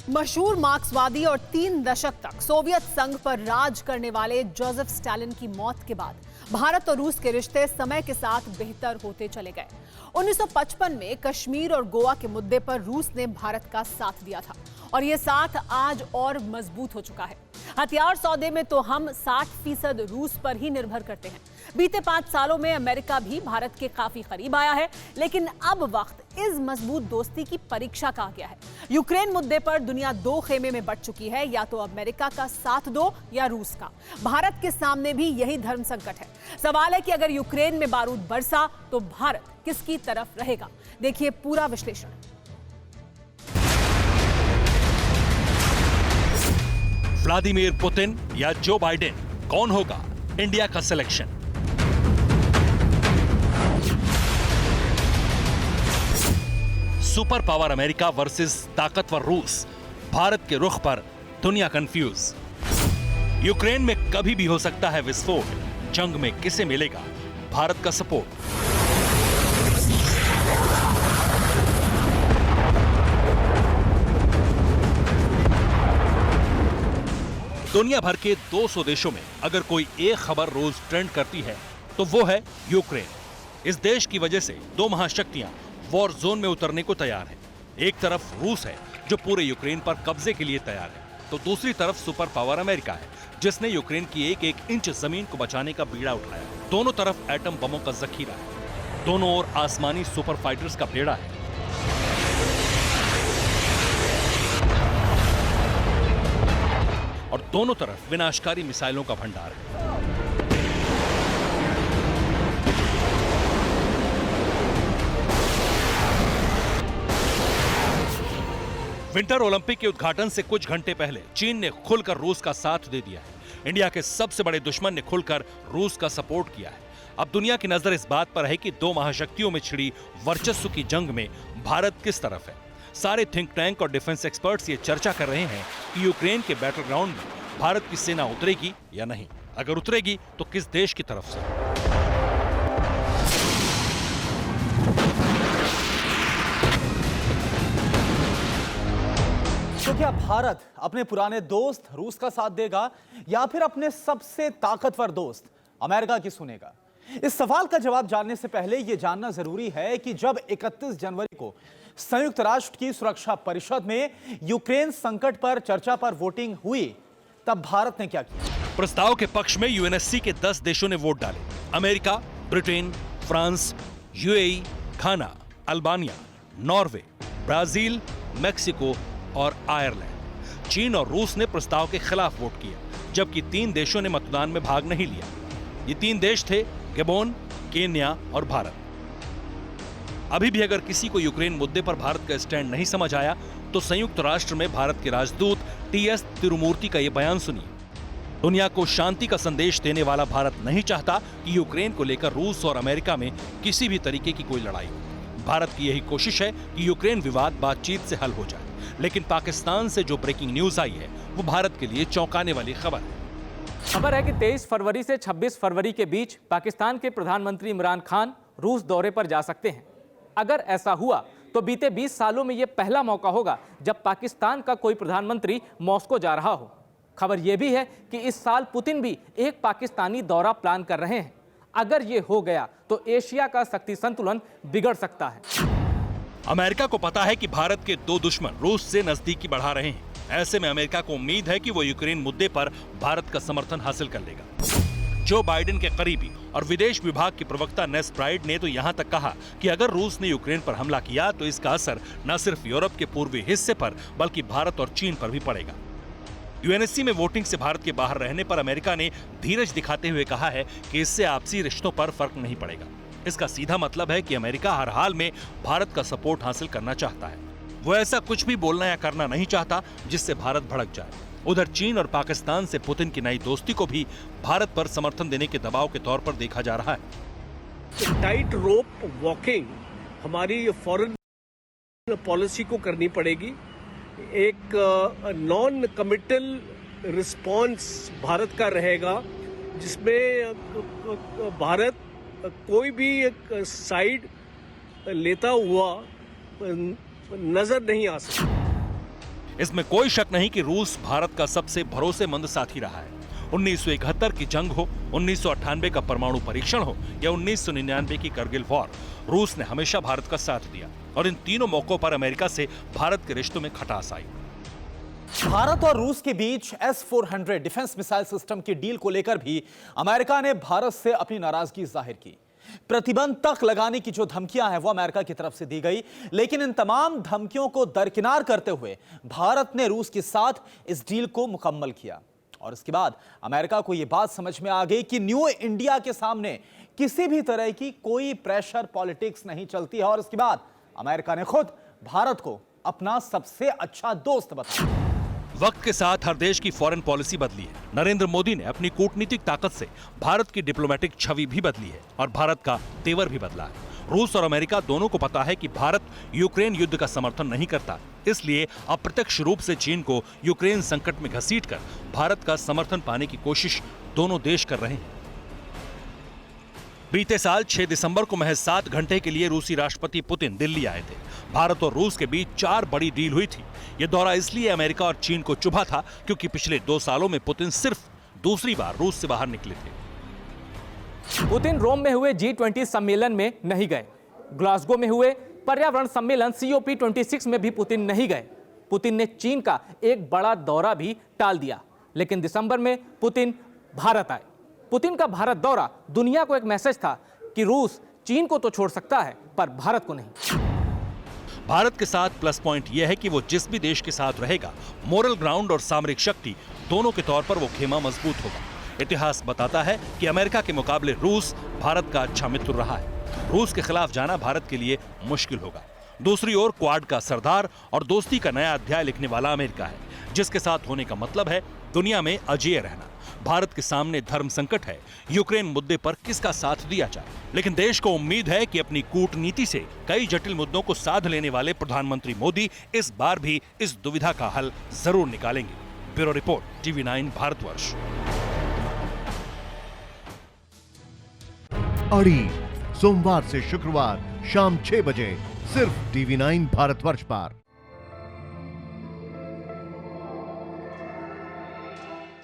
मशहूर मार्क्सवादी और 3 दशक तक सोवियत संघ पर राज करने वाले जोसेफ स्टालिन की मौत के बाद भारत और रूस के रिश्ते समय के साथ बेहतर होते चले गए। 1955 में कश्मीर और गोवा के मुद्दे पर रूस ने भारत का साथ दिया था और यह साथ आज और मजबूत हो चुका है। हथियार सौदे में तो हम 60% रूस पर ही निर्भर करते हैं। बीते 5 सालों में अमेरिका भी भारत के काफी करीब आया है, लेकिन अब वक्त इस मजबूत दोस्ती की परीक्षा का आ गया है। यूक्रेन मुद्दे पर दुनिया 2 खेमे में बंट चुकी है, या तो अमेरिका का साथ दो या रूस का। भारत के सामने भी यही धर्म संकट है। सवाल है कि अगर यूक्रेन में बारूद बरसा तो भारत किसकी तरफ रहेगा? देखिए पूरा विश्लेषण। व्लादिमीर पुतिन या जो बाइडेन, कौन होगा इंडिया का selection? Super power America versus ताकतवर रूस, भारत के रुख पर दुनिया कंफ्यूज। यूक्रेन में कभी भी हो सकता है विस्फोट, जंग में किसे मिलेगा भारत का सपोर्ट? दुनिया भर के 200 देशों में अगर कोई एक खबर रोज ट्रेंड करती है तो वो है यूक्रेन। इस देश की वजह से 2 महाशक्तियां वॉर जोन में उतरने को तैयार है। एक तरफ रूस है जो पूरे यूक्रेन पर कब्जे के लिए तैयार है, तो दूसरी तरफ सुपर पावर अमेरिका है जिसने यूक्रेन की एक इंच जमीन को बचाने का बीड़ा उठाया। दोनों तरफ एटम बमों का जखीरा है, दोनों ओर आसमानी सुपर फाइटर्स का बेड़ा है। और दोनों तरफ विनाशकारी मिसाइलों का भंडार है। विंटर ओलंपिक के उद्घाटन से कुछ घंटे पहले चीन ने खुलकर रूस का साथ दे दिया है। इंडिया के सबसे बड़े दुश्मन ने खुलकर रूस का सपोर्ट किया है। अब दुनिया की नजर इस बात पर है कि 2 महाशक्तियों में छिड़ी वर्चस्व की जंग में भारत किस तरफ है। सारे थिंक टैंक और डिफेंस एक्सपर्ट्स ये चर्चा कर रहे हैं कि यूक्रेन के बैटल ग्राउंड में भारत की सेना उतरेगी या नहीं। अगर उतरेगी तो किस देश की तरफ से? तो क्या भारत अपने पुराने दोस्त रूस का साथ देगा या फिर अपने सबसे ताकतवर दोस्त अमेरिका की सुनेगा? इस सवाल का जवाब जानने से पहले यह जानना जरूरी है कि जब 31 जनवरी को संयुक्त राष्ट्र की सुरक्षा परिषद में यूक्रेन संकट पर चर्चा पर वोटिंग हुई, तब भारत ने क्या किया? प्रस्ताव के पक्ष में यूएनएससी के 10 देशों ने वोट डाले। अमेरिका, ब्रिटेन, फ्रांस, यूएई, घाना, अल्बानिया, नॉर्वे, ब्राजील, मेक्सिको और आयरलैंड। चीन और रूस ने प्रस्ताव के खिलाफ वोट किया, जबकि 3 देशों ने मतदान में भाग नहीं लिया। ये 3 देश थे गबोन, केन्या और भारत। अभी भी अगर किसी को यूक्रेन मुद्दे पर भारत का स्टैंड नहीं समझ आया तो संयुक्त राष्ट्र में भारत के राजदूत टीएस तिरुमूर्ति का यह बयान सुनिए। दुनिया को शांति का संदेश देने वाला भारत नहीं चाहता कि यूक्रेन को लेकर रूस और अमेरिका में किसी भी तरीके की कोई लड़ाई हो। भारत की यही कोशिश है कि यूक्रेन विवाद बातचीत से हल हो जाए, लेकिन पाकिस्तान से जो ब्रेकिंग न्यूज आई है वो भारत के लिए चौंकाने वाली खबर है। खबर है कि 23 फरवरी से 26 फरवरी के बीच पाकिस्तान के प्रधानमंत्री इमरान खान रूस दौरे पर जा सकते हैं। अगर ऐसा हुआ तो बीते 20 सालों में यह पहला मौका होगा जब पाकिस्तान का कोई प्रधानमंत्री मॉस्को जा रहा हो। खबर यह भी है कि इस साल पुतिन भी एक पाकिस्तानी दौरा प्लान कर रहे हैं। अगर यह हो गया तो एशिया का शक्ति संतुलन बिगड़ सकता है। अमेरिका को पता है कि भारत के 2 दुश्मन रूस से नजदीकी बढ़ा रहे हैं। ऐसे में अमेरिका को उम्मीद है कि वो यूक्रेन मुद्दे पर भारत का समर्थन हासिल कर लेगा। जो बाइडेन के करीबी और विदेश विभाग की प्रवक्ता नेस प्राइड ने तो यहां तक कहा कि अगर रूस ने यूक्रेन पर हमला किया तो इसका असर न सिर्फ यूरोप के पूर्वी हिस्से पर बल्कि भारत और चीन पर भी पड़ेगा। यूएनएससी में वोटिंग से भारत के बाहर रहने पर अमेरिका ने धीरज दिखाते हुए कहा है कि इससे आपसी रिश्तों पर फर्क नहीं पड़ेगा। इसका सीधा मतलब है कि अमेरिका हर हाल में भारत का सपोर्ट हासिल करना चाहता है। वो ऐसा कुछ भी बोलना या करना नहीं चाहता जिससे भारत भड़क जाए। उधर चीन और पाकिस्तान से पुतिन की नई दोस्ती को भी भारत पर समर्थन देने के दबाव के तौर पर देखा जा रहा है। टाइट रोप वॉकिंग हमारी फॉरेन पॉलिसी को करनी पड़ेगी। एक नॉन कमिटल रिस्पॉन्स भारत का रहेगा, जिसमें भारत कोई भी एक साइड लेता हुआ नजर नहीं आ सकता। इसमें कोई शक नहीं कि रूस भारत का सबसे भरोसेमंद साथी रहा है। 1971 की जंग हो, 1998 का परमाणु परीक्षण हो या 1999 की करगिल वॉर, रूस ने हमेशा भारत का साथ दिया और इन तीनों मौकों पर अमेरिका से भारत के रिश्तों में खटास आई। भारत और रूस के बीच S-400 डिफेंस मिसाइल सिस्टम की डील को लेकर भी अमेरिका ने भारत से अपनी नाराजगी जाहिर की। प्रतिबंध तक लगाने की जो धमकियां हैं वो अमेरिका की तरफ से दी गई, लेकिन इन तमाम धमकियों को दरकिनार करते हुए भारत ने रूस के साथ इस डील को मुकम्मल किया। और इसके बाद अमेरिका को यह बात समझ में आ गई कि न्यू इंडिया के सामने किसी भी तरह की कोई प्रेशर पॉलिटिक्स नहीं चलती है। और इसके बाद अमेरिका ने खुद भारत को अपना सबसे अच्छा दोस्त बताया। वक्त के साथ हर देश की फॉरेन पॉलिसी बदली है। नरेंद्र मोदी ने अपनी कूटनीतिक ताकत से भारत की डिप्लोमेटिक छवि भी बदली है और भारत का तेवर भी बदला है। रूस और अमेरिका दोनों को पता है कि भारत यूक्रेन युद्ध का समर्थन नहीं करता, इसलिए अप्रत्यक्ष रूप से चीन को यूक्रेन संकट में घसीटकर भारत का समर्थन पाने की कोशिश दोनों देश कर रहे हैं। बीते साल 6 दिसंबर को महज 7 घंटे के लिए रूसी राष्ट्रपति पुतिन दिल्ली आए थे। भारत और रूस के बीच 4 बड़ी डील हुई थी। यह दौरा इसलिए अमेरिका और चीन को चुभा था क्योंकि पिछले 2 सालों में पुतिन सिर्फ दूसरी बार रूस से बाहर निकले थे। पुतिन रोम में हुए G20 सम्मेलन में नहीं गए। ग्लासगो में हुए पर्यावरण सम्मेलन COP26 में भी पुतिन नहीं गए। पुतिन ने चीन का एक बड़ा दौरा भी टाल दिया, लेकिन दिसंबर में पुतिन भारत आए। पुतिन का भारत दौरा दुनिया को एक मैसेज था कि रूस चीन को तो छोड़ सकता है पर भारत को नहीं। भारत के साथ प्लस पॉइंट यह है कि वो जिस भी देश के साथ रहेगा, मोरल ग्राउंड और सामरिक शक्ति दोनों के तौर पर वो खेमा मजबूत होगा। इतिहास बताता है कि अमेरिका के मुकाबले रूस भारत का अच्छा मित्र रहा है। रूस के खिलाफ जाना भारत के लिए मुश्किल होगा। दूसरी ओर क्वाड का सरदार और दोस्ती का नया अध्याय लिखने वाला अमेरिका है, जिसके साथ होने का मतलब है दुनिया में अजेय रहना। भारत के सामने धर्म संकट है, यूक्रेन मुद्दे पर किसका साथ दिया जाए, लेकिन देश को उम्मीद है कि अपनी कूटनीति से कई जटिल मुद्दों को साध लेने वाले प्रधानमंत्री मोदी इस बार भी इस दुविधा का हल जरूर निकालेंगे। Bureau report, TV9 Bharatvarsh. अड़ी सोमवार से शुक्रवार शाम 6 बजे सिर्फ TV9 भारतवर्ष पर।